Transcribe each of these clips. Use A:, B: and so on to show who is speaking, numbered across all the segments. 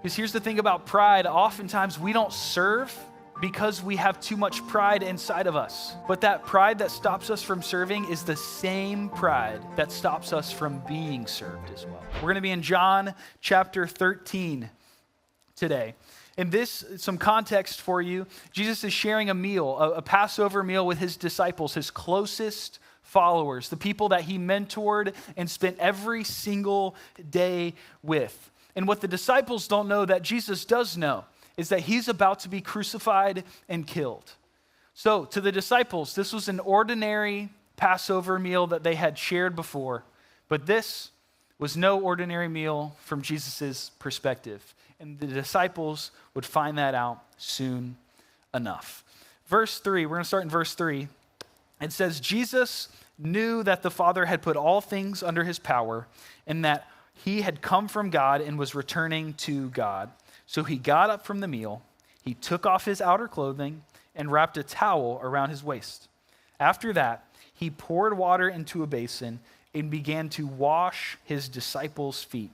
A: Because here's the thing about pride. Oftentimes we don't serve because we have too much pride inside of us. But that pride that stops us from serving is the same pride that stops us from being served as well. We're going to be in John chapter 13 today. In this, some context for you, Jesus is sharing a meal, a Passover meal with his disciples, his closest followers, the people that he mentored and spent every single day with. And what the disciples don't know that Jesus does know is that he's about to be crucified and killed. So to the disciples, this was an ordinary Passover meal that they had shared before, but this was no ordinary meal from Jesus' perspective. And the disciples would find that out soon enough. Verse 3, we're going to start in verse 3. It says, Jesus knew that the Father had put all things under his power and that he had come from God and was returning to God. So he got up from the meal, he took off his outer clothing and wrapped a towel around his waist. After that, he poured water into a basin and began to wash his disciples' feet,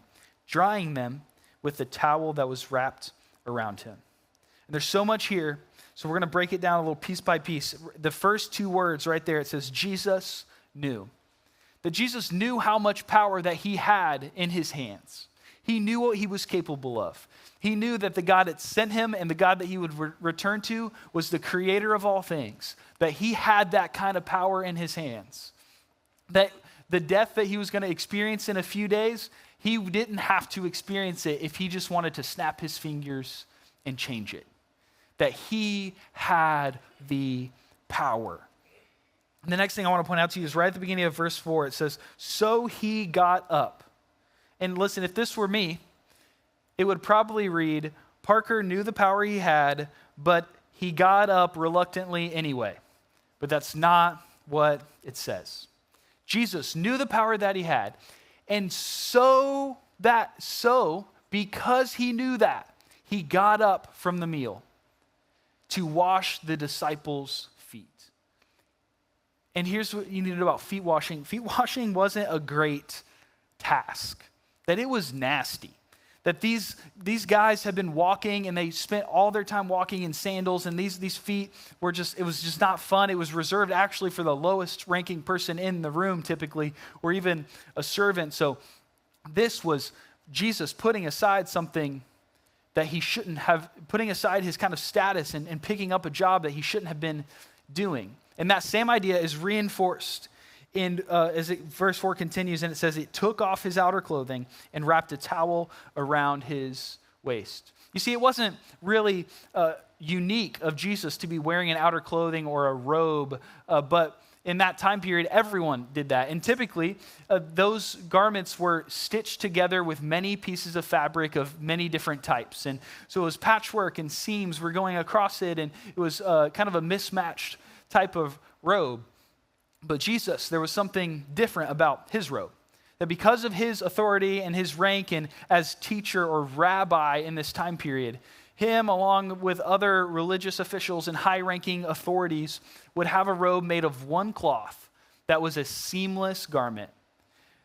A: drying them with the towel that was wrapped around him. And there's so much here, so we're going to break it down a little piece by piece. The first two words right there, it says Jesus knew. That Jesus knew how much power that he had in his hands. He knew what he was capable of. He knew that the God that sent him and the God that he would return to was the creator of all things. That he had that kind of power in his hands. That the death that he was going to experience in a few days, he didn't have to experience it if he just wanted to snap his fingers and change it. That he had the power. And the next thing I want to point out to you is right at the beginning of verse 4, it says, so he got up. And listen, if this were me, it would probably read, Parker knew the power he had, but he got up reluctantly anyway. But that's not what it says. Jesus knew the power that he had. And so because he knew that, he got up from the meal to wash the disciples' feet. And here's what you need to know about feet washing. Feet washing wasn't a great task, that it was nasty. That these guys had been walking and they spent all their time walking in sandals, and these feet were it was just not fun. It was reserved actually for the lowest ranking person in the room typically, or even a servant. So this was Jesus putting aside something that he shouldn't have, putting aside his kind of status and picking up a job that he shouldn't have been doing. And that same idea is reinforced in verse 4 continues, and it says, it took off his outer clothing and wrapped a towel around his waist. You see, it wasn't really unique of Jesus to be wearing an outer clothing or a robe, but in that time period, everyone did that. And typically, those garments were stitched together with many pieces of fabric of many different types. And so it was patchwork and seams were going across it, and it was kind of a mismatched type of robe. But Jesus, there was something different about his robe. That because of his authority and his rank and as teacher or rabbi in this time period, him along with other religious officials and high-ranking authorities would have a robe made of one cloth that was a seamless garment.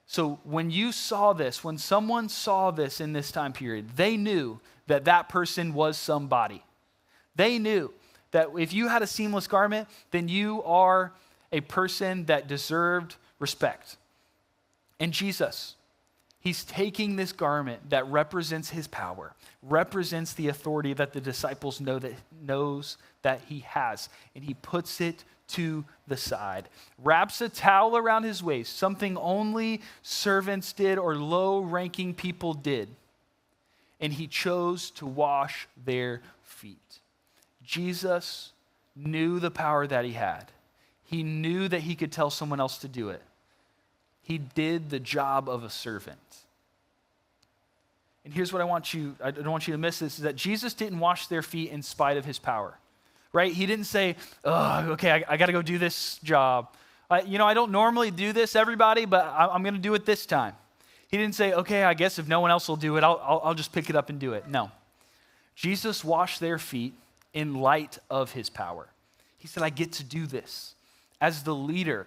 A: So when you saw this, when someone saw this in this time period, they knew that that person was somebody. They knew that if you had a seamless garment, then you are a person that deserved respect. And Jesus, he's taking this garment that represents his power, represents the authority that the disciples knows that he has, and he puts it to the side, wraps a towel around his waist, something only servants did or low-ranking people did, and he chose to wash their feet. Jesus knew the power that he had. He knew that he could tell someone else to do it. He did the job of a servant. And here's what I don't want you to miss this, is that Jesus didn't wash their feet in spite of his power, right? He didn't say, oh, okay, I got to go do this job. I don't normally do this, everybody, but I'm going to do it this time. He didn't say, okay, I guess if no one else will do it, I'll just pick it up and do it. No. Jesus washed their feet in light of his power. He said, I get to do this. As the leader,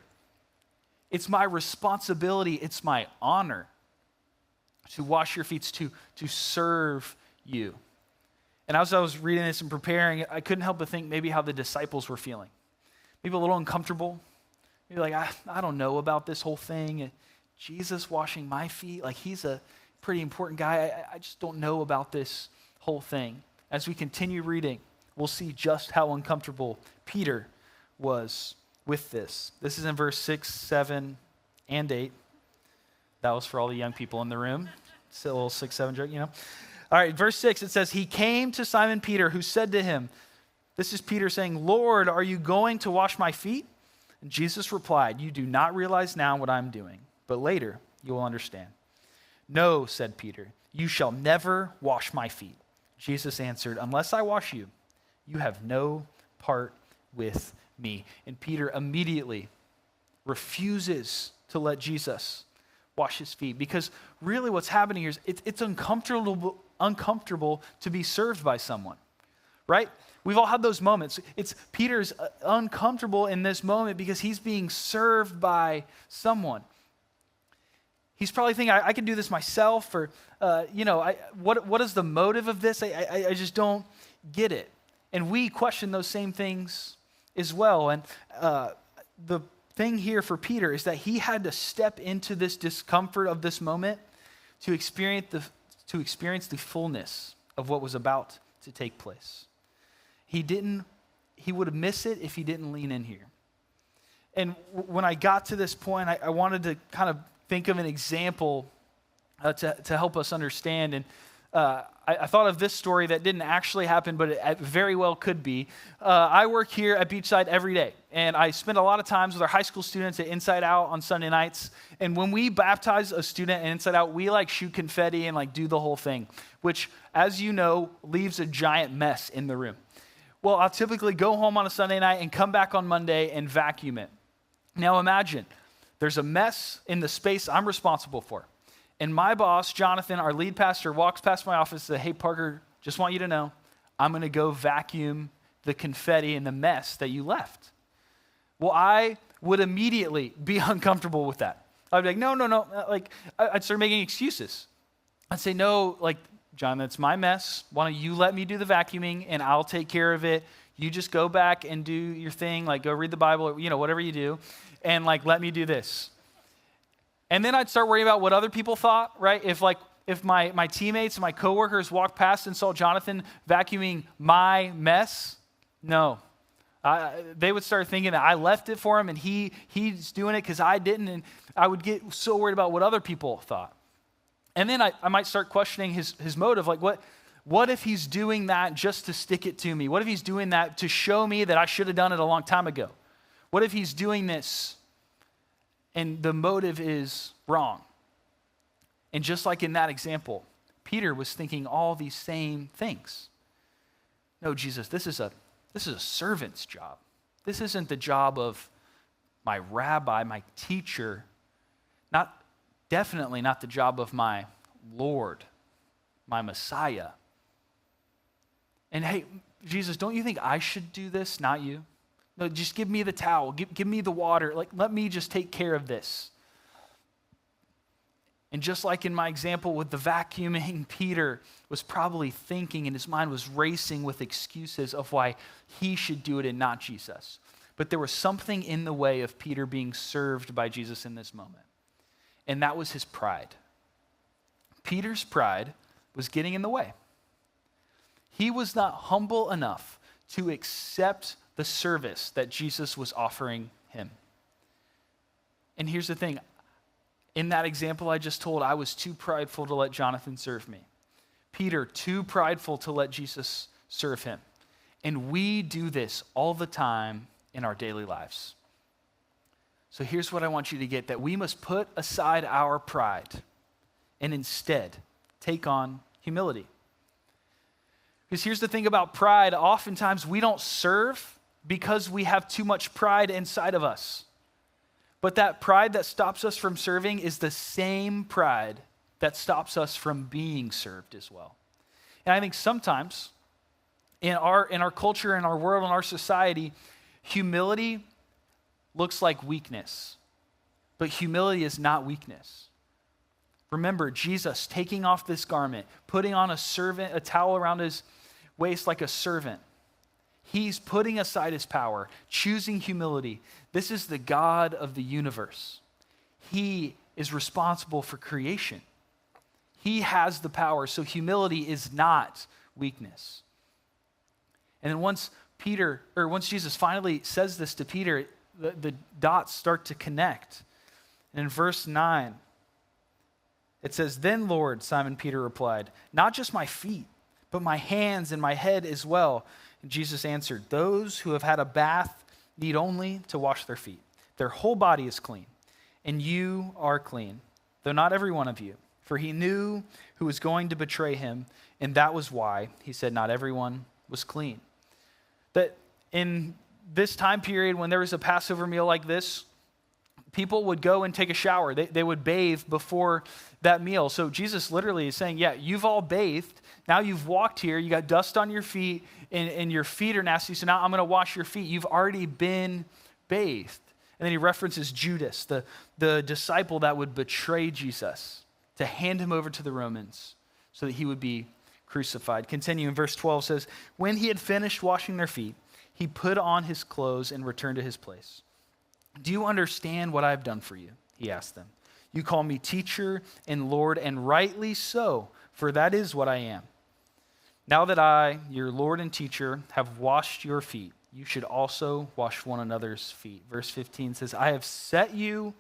A: it's my responsibility, it's my honor to wash your feet, to serve you. And as I was reading this and preparing, I couldn't help but think maybe how the disciples were feeling. Maybe a little uncomfortable. Maybe like, I don't know about this whole thing. Jesus washing my feet, like he's a pretty important guy. I just don't know about this whole thing. As we continue reading, we'll see just how uncomfortable Peter was with this. This is in verse 6, 7, and 8. That was for all the young people in the room. It's a little 6, 7 joke, you know. All right, verse 6, it says, he came to Simon Peter, who said to him, this is Peter saying, Lord, are you going to wash my feet? And Jesus replied, you do not realize now what I'm doing, but later you will understand. No, said Peter, you shall never wash my feet. Jesus answered, unless I wash you, you have no part with me. And Peter immediately refuses to let Jesus wash his feet, because really what's happening here is it's uncomfortable to be served by someone, right? We've all had those moments. It's Peter's uncomfortable in this moment because he's being served by someone. He's probably thinking, I can do this myself, or, what is the motive of this? I just don't get it. And we question those same things as well. And the thing here for Peter is that he had to step into this discomfort of this moment to experience the fullness of what was about to take place. He would have missed it if he didn't lean in here. And when I got to this point, I wanted to kind of think of an example to help us understand. And I thought of this story that didn't actually happen, but it very well could be. I work here at Beachside every day, and I spend a lot of times with our high school students at Inside Out on Sunday nights. And when we baptize a student at Inside Out, we shoot confetti and do the whole thing, which, as you know, leaves a giant mess in the room. Well, I'll typically go home on a Sunday night and come back on Monday and vacuum it. Now imagine, there's a mess in the space I'm responsible for. And my boss, Jonathan, our lead pastor, walks past my office and says, hey, Parker, just want you to know, I'm going to go vacuum the confetti and the mess that you left. Well, I would immediately be uncomfortable with that. I'd be like, no. I'd start making excuses. I'd say, no, John, that's my mess. Why don't you let me do the vacuuming and I'll take care of it. You just go back and do your thing, go read the Bible, or, whatever you do, and let me do this. And then I'd start worrying about what other people thought, right? If my teammates and my coworkers walked past and saw Jonathan vacuuming my mess, no. They would start thinking that I left it for him and he's doing it because I didn't, and I would get so worried about what other people thought. And then I might start questioning his motive, what if he's doing that just to stick it to me? What if he's doing that to show me that I should have done it a long time ago? What if he's doing this and the motive is wrong? And just like in that example, Peter was thinking all these same things. No, Jesus, this is a servant's job. This isn't the job of my rabbi, my teacher, definitely not the job of my Lord, my Messiah. And hey, Jesus, don't you think I should do this, not you? No, just give me the towel, give me the water, let me just take care of this. And just like in my example with the vacuuming, Peter was probably thinking, and his mind was racing with excuses of why he should do it and not Jesus. But there was something in the way of Peter being served by Jesus in this moment. And that was his pride. Peter's pride was getting in the way. He was not humble enough to accept the service that Jesus was offering him. And here's the thing. In that example I just told, I was too prideful to let Jonathan serve me. Peter, too prideful to let Jesus serve him. And we do this all the time in our daily lives. So here's what I want you to get, that we must put aside our pride and instead take on humility. Because here's the thing about pride. Oftentimes we don't serve because we have too much pride inside of us. But that pride that stops us from serving is the same pride that stops us from being served as well. And I think sometimes in our culture, in our world, in our society, humility looks like weakness. But humility is not weakness. Remember Jesus taking off this garment, putting on a towel around his waist like a servant. He's putting aside his power, choosing humility. This is the God of the universe. He is responsible for creation. He has the power, so humility is not weakness. And then once Jesus finally says this to Peter, the dots start to connect. And in verse 9, it says, "Then, Lord," Simon Peter replied, "not just my feet, but my hands and my head as well." And Jesus answered, "Those who have had a bath need only to wash their feet. Their whole body is clean, and you are clean, though not every one of you." For he knew who was going to betray him, and that was why he said not everyone was clean. That in this time period, when there was a Passover meal like this, people would go and take a shower. They would bathe before that meal. So Jesus literally is saying, yeah, you've all bathed. Now you've walked here. You got dust on your feet, and your feet are nasty. So now I'm going to wash your feet. You've already been bathed. And then he references Judas, the disciple that would betray Jesus, to hand him over to the Romans so that he would be crucified. Continuing, verse 12 says, "When he had finished washing their feet, he put on his clothes and returned to his place. 'Do you understand what I have done for you?' he asked them. 'You call me teacher and Lord, and rightly so, for that is what I am. Now that I, your Lord and teacher, have washed your feet, you should also wash one another's feet.'" Verse 15 says, "I have set you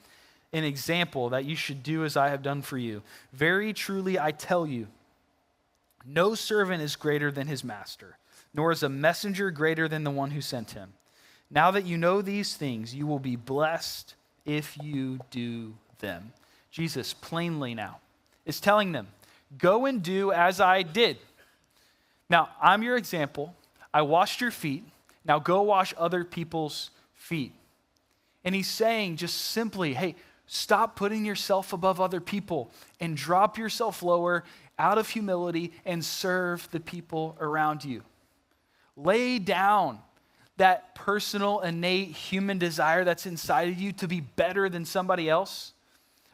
A: an example that you should do as I have done for you. Very truly I tell you, no servant is greater than his master, nor is a messenger greater than the one who sent him. Now that you know these things, you will be blessed if you do them." Jesus plainly now is telling them, go and do as I did. Now, I'm your example. I washed your feet. Now go wash other people's feet. And he's saying just simply, hey, stop putting yourself above other people and drop yourself lower out of humility and serve the people around you. Lay down that personal, innate human desire that's inside of you to be better than somebody else.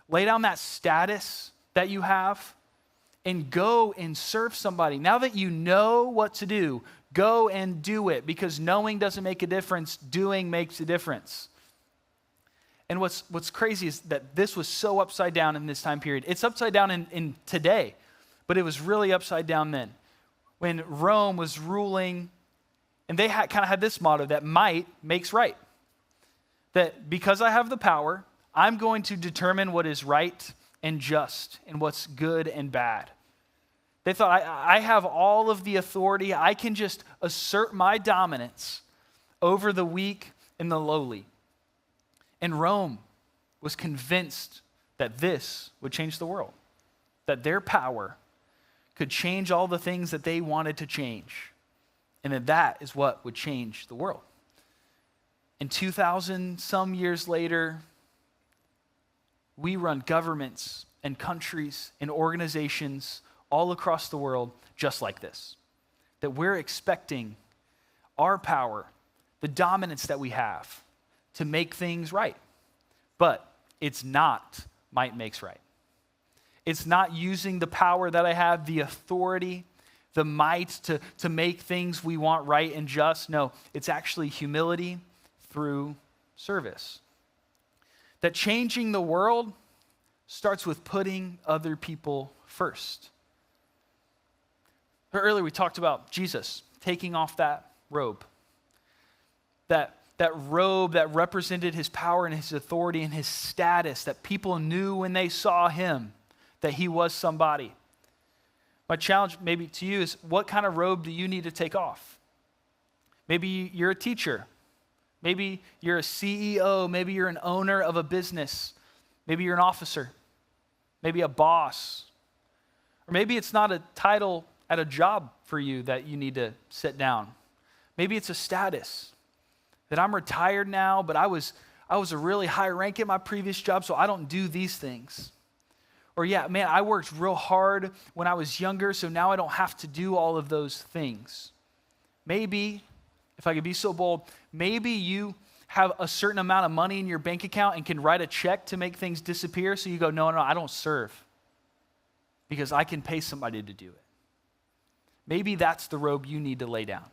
A: Lay down that status that you have and go and serve somebody. Now that you know what to do, go and do it, because knowing doesn't make a difference, doing makes a difference. And what's crazy is that this was so upside down in this time period. It's upside down in today, but it was really upside down then. When Rome was ruling, and they kind of had this motto that might makes right. That because I have the power, I'm going to determine what is right and just and what's good and bad. They thought, I have all of the authority. I can just assert my dominance over the weak and the lowly. And Rome was convinced that this would change the world, that their power could change all the things that they wanted to change, and that is what would change the world. And 2,000 some years later, we run governments and countries and organizations all across the world just like this, that we're expecting our power, the dominance that we have, to make things right. But it's not might makes right. It's not using the power that I have, the authority, the might to make things we want right and just. No, it's actually humility through service. That changing the world starts with putting other people first. Earlier we talked about Jesus taking off that robe. That robe that represented his power and his authority and his status, that people knew when they saw him that he was somebody. My challenge maybe to you is, what kind of robe do you need to take off? Maybe you're a teacher. Maybe you're a CEO. Maybe you're an owner of a business. Maybe you're an officer. Maybe a boss. Or maybe it's not a title at a job for you that you need to sit down. Maybe it's a status. That I'm retired now, but I was a really high rank at my previous job, so I don't do these things. Or yeah, man, I worked real hard when I was younger, so now I don't have to do all of those things. Maybe, if I could be so bold, maybe you have a certain amount of money in your bank account and can write a check to make things disappear, so you go, no, I don't serve. because I can pay somebody to do it. Maybe that's the robe you need to lay down.